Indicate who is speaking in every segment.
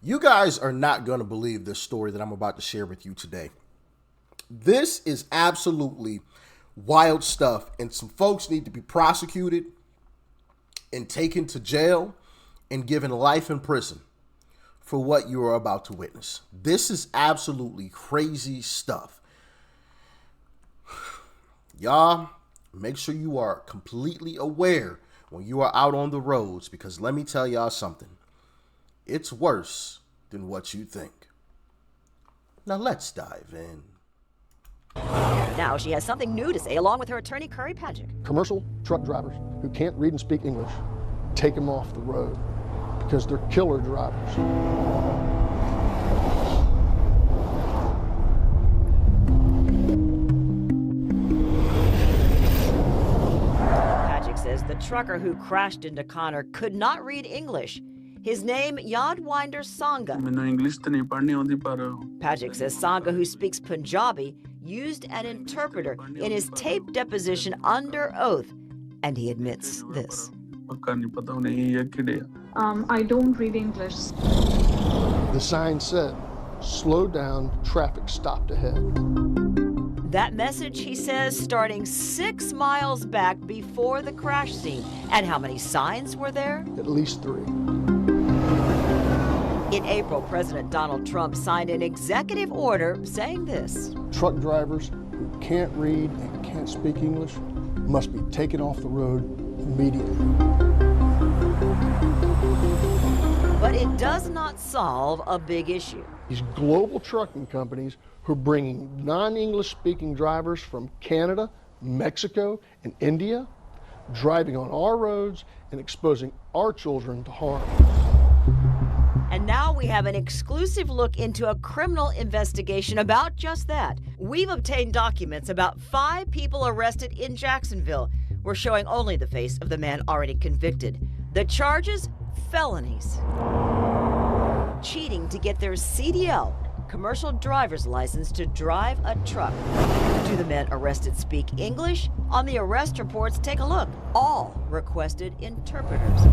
Speaker 1: You guys are not going to believe this story that I'm about to share with you today. This is absolutely wild stuff, and some folks need to be prosecuted and taken to jail and given life in prison for what you are about to witness. This is absolutely crazy stuff. Y'all, make sure you are completely aware when you are out on the roads, because let me tell y'all something. It's worse than what you think. Now let's dive in.
Speaker 2: Now she has something new to say along with her attorney, Curry Pagic.
Speaker 3: Commercial truck drivers who can't read and speak English, take them off the road because they're killer drivers.
Speaker 2: Pagic says the trucker who crashed into Connor could not read English. His name, Yadwinder Sangha. Pagic says Sangha, who speaks Punjabi, used an interpreter in his tape deposition under oath, and he admits this.
Speaker 4: I don't read English.
Speaker 3: The sign said, slow down, traffic stopped ahead.
Speaker 2: That message, he says, starting 6 miles back before the crash scene. And how many signs were there?
Speaker 3: At least 3.
Speaker 2: In April, President Donald Trump signed an executive order saying this.
Speaker 3: Truck drivers who can't read and can't speak English must be taken off the road immediately.
Speaker 2: But it does not solve a big issue.
Speaker 3: These global trucking companies who are bringing non-English speaking drivers from Canada, Mexico, and India, driving on our roads and exposing our children to harm.
Speaker 2: And now we have an exclusive look into a criminal investigation about just that. We've obtained documents about 5 people arrested in Jacksonville. We're showing only the face of the man already convicted. The charges? Felonies. Cheating to get their CDL, commercial driver's license to drive a truck. Do the men arrested speak English? On the arrest reports, take a look. All requested interpreters.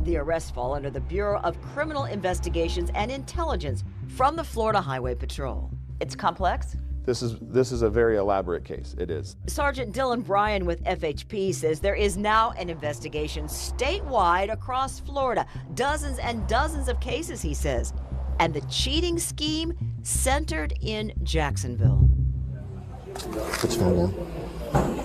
Speaker 2: The arrests fall under the Bureau of Criminal Investigations and Intelligence from the Florida Highway Patrol. It's complex.
Speaker 5: This is a very elaborate case. It is.
Speaker 2: Sergeant Dylan Bryan with FHP says there is now an investigation statewide across Florida. Dozens and dozens of cases, he says. And the cheating scheme centered in Jacksonville.
Speaker 6: Put your phone down.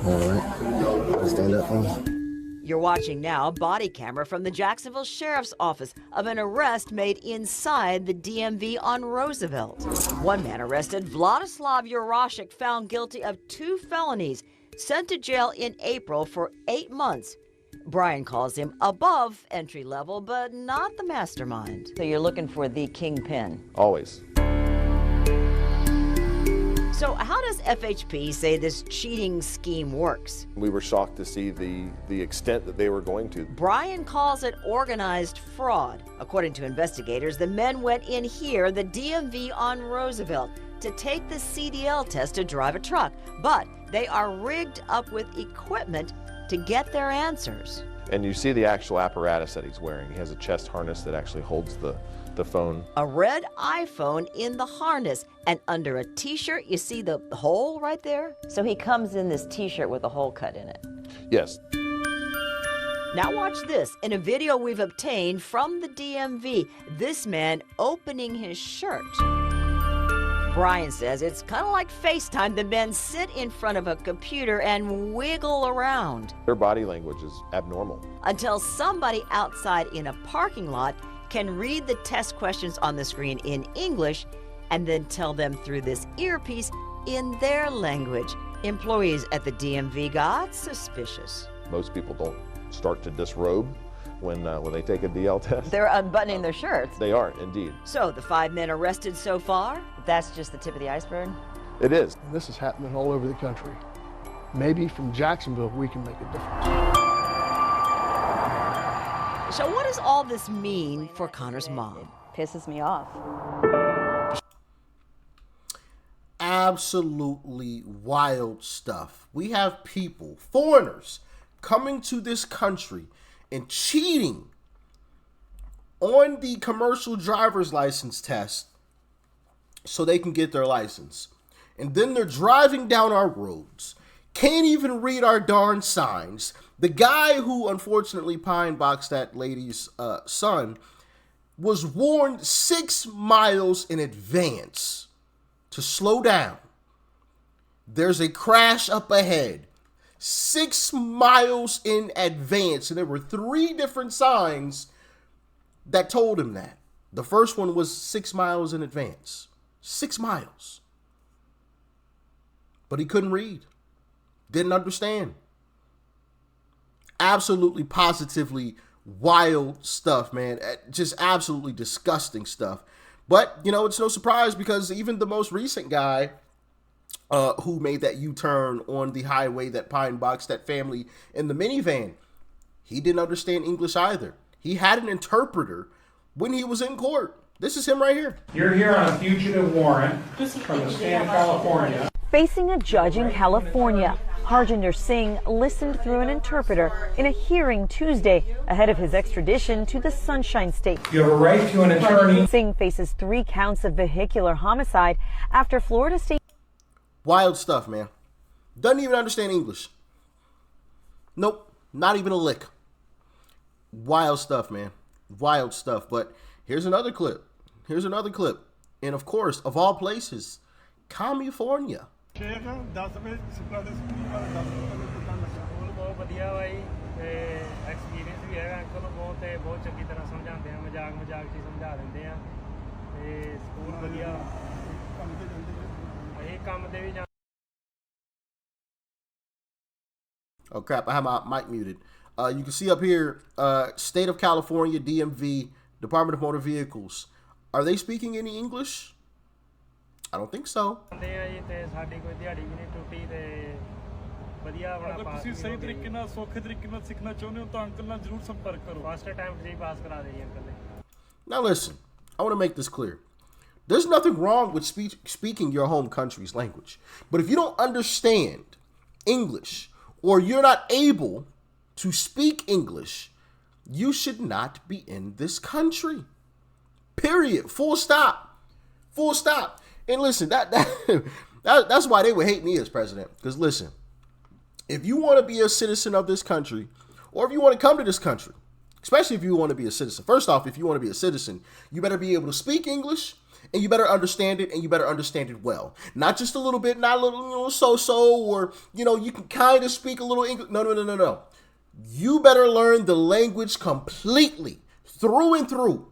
Speaker 6: All right. Stand up for me.
Speaker 2: You're watching now body camera from the Jacksonville Sheriff's Office of an arrest made inside the DMV on Roosevelt. One man arrested, Vladislav Urashik, found guilty of 2 felonies, sent to jail in April for 8 months. Brian calls him above entry level, but not the mastermind. So you're looking for the kingpin?
Speaker 5: Always.
Speaker 2: So how does FHP say this cheating scheme works?
Speaker 5: We were shocked to see the extent that they were going to.
Speaker 2: Brian calls it organized fraud. According to investigators, the men went in here, the DMV on Roosevelt, to take the CDL test to drive a truck. But they are rigged up with equipment to get their answers.
Speaker 5: And you see the actual apparatus that he's wearing. He has a chest harness that actually holds the phone.
Speaker 2: A red iPhone in the harness, and under a t-shirt, you see the hole right there? So he comes in this t-shirt with a hole cut in it.
Speaker 5: Yes.
Speaker 2: Now watch this. In a video we've obtained from the DMV, this man opening his shirt. Brian says it's kind of like FaceTime. The men sit in front of a computer and wiggle around.
Speaker 5: Their body language is abnormal.
Speaker 2: Until somebody outside in a parking lot can read the test questions on the screen in English and then tell them through this earpiece in their language. Employees at the DMV got suspicious.
Speaker 5: Most people don't start to disrobe when they take a DL test.
Speaker 2: They're unbuttoning their shirts.
Speaker 5: They are, indeed.
Speaker 2: So the 5 men arrested so far, that's just the tip of the iceberg?
Speaker 5: It is.
Speaker 3: And this is happening all over the country. Maybe from Jacksonville we can make a difference.
Speaker 2: So what does all this mean for Connor's mom?
Speaker 7: Pisses me off.
Speaker 1: Absolutely wild stuff. We have people, foreigners, coming to this country and cheating on the commercial driver's license test so they can get their license. And then they're driving down our roads, can't even read our darn signs. The guy who unfortunately pine boxed that lady's son was warned 6 miles in advance to slow down. There's a crash up ahead. 6 miles in advance. And there were 3 different signs that told him that. The first one was 6 miles in advance. 6 miles. But he couldn't read. Didn't understand. Absolutely, positively wild stuff, man. Just absolutely disgusting stuff. But, you know, it's no surprise because even the most recent guy who made that U-turn on the highway that pine boxed that family in the minivan, he didn't understand English either. He had an interpreter when he was in court. This is him right here.
Speaker 7: You're here on a fugitive warrant from the state of California.
Speaker 8: Facing a judge in California, Harjinder Singh listened through an interpreter in a hearing Tuesday ahead of his extradition to the Sunshine State.
Speaker 7: You have a right to an attorney.
Speaker 8: Singh faces 3 counts of vehicular homicide after Florida State.
Speaker 1: Wild stuff, man. Doesn't even understand English. Nope, not even a lick. Wild stuff, man. Wild stuff. But here's another clip. And of course, of all places, California. Oh crap, I have my mic muted. You can see up here, State of California, DMV, Department of Motor Vehicles. Are they speaking any English? I don't think so. Now listen, I want to make this clear. There's nothing wrong with speaking your home country's language. But if you don't understand English or you're not able to speak English, you should not be in this country. Period. Full stop. Full stop. And listen, that's why they would hate me as president. Because listen, if you want to be a citizen of this country, or if you want to come to this country, especially if you want to be a citizen, first off, if you want to be a citizen, you better be able to speak English, and you better understand it, and you better understand it well. Not just a little bit, not a little so-so, or, you can kind of speak a little English. No. You better learn the language completely, through and through.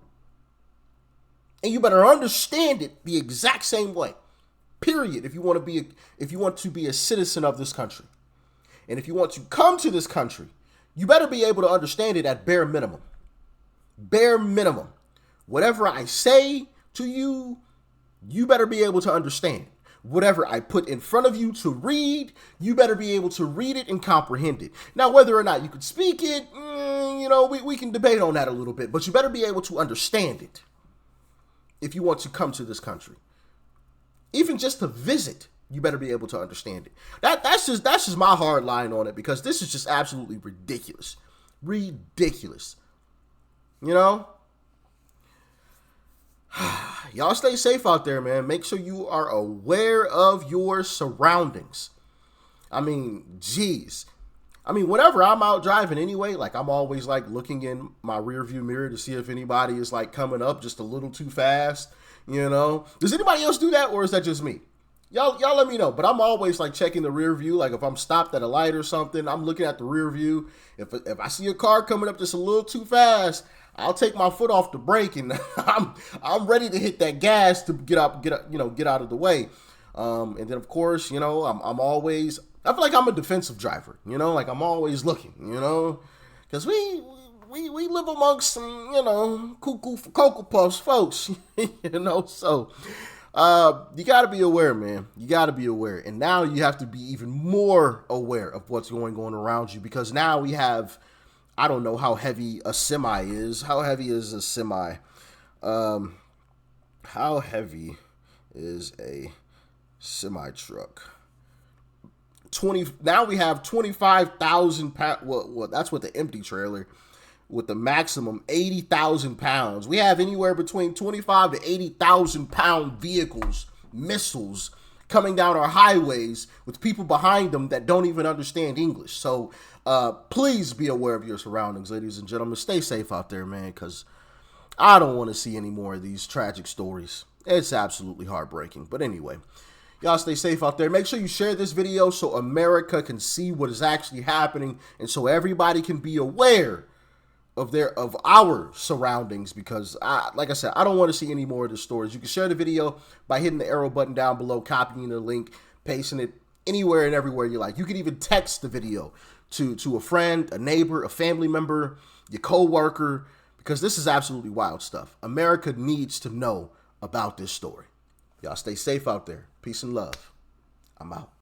Speaker 1: And you better understand it the exact same way. Period. If you want to be a citizen of this country. And if you want to come to this country, you better be able to understand it at bare minimum. Bare minimum. Whatever I say to you, you better be able to understand. Whatever I put in front of you to read, you better be able to read it and comprehend it. Now, whether or not you could speak it, we can debate on that a little bit, but you better be able to understand it if you want to come to this country. Even just to visit, you better be able to understand it. That's just my hard line on it, because this is just absolutely ridiculous. Ridiculous. Y'all stay safe out there, man. Make sure you are aware of your surroundings. Whenever I'm out driving anyway, I'm always looking in my rear view mirror to see if anybody is coming up just a little too fast, Does anybody else do that, or is that just me? Y'all let me know. But I'm always checking the rear view. If I'm stopped at a light or something, I'm looking at the rear view. If I see a car coming up just a little too fast, I'll take my foot off the brake and I'm ready to hit that gas to get out of the way. And then of course, I'm always, I feel like I'm a defensive driver, I'm always looking, because we live amongst some, cuckoo for Cocoa Puffs folks, so you got to be aware, man. You got to be aware. And now you have to be even more aware of what's going on around you, because now we have, I don't know how heavy a semi is. How heavy is a semi? How heavy is a semi truck? Now we have 25,000 pounds. Well, that's with the empty trailer. with the maximum 80,000 pounds. We have anywhere between 25 to 80,000 pound vehicles, missiles, coming down our highways with people behind them that don't even understand English. So please be aware of your surroundings, ladies and gentlemen. Stay safe out there, man, because I don't want to see any more of these tragic stories. It's absolutely heartbreaking. But anyway, y'all stay safe out there. Make sure you share this video so America can see what is actually happening and so everybody can be aware of our surroundings, because like I said, I don't want to see any more of the stories. You can share the video by hitting the arrow button down below, copying the link, pasting it anywhere and everywhere you like. You can even text the video to a friend, a neighbor, a family member, your co-worker, because this is absolutely wild stuff. America needs to know about this story. Y'all stay safe out there. Peace and love. I'm out.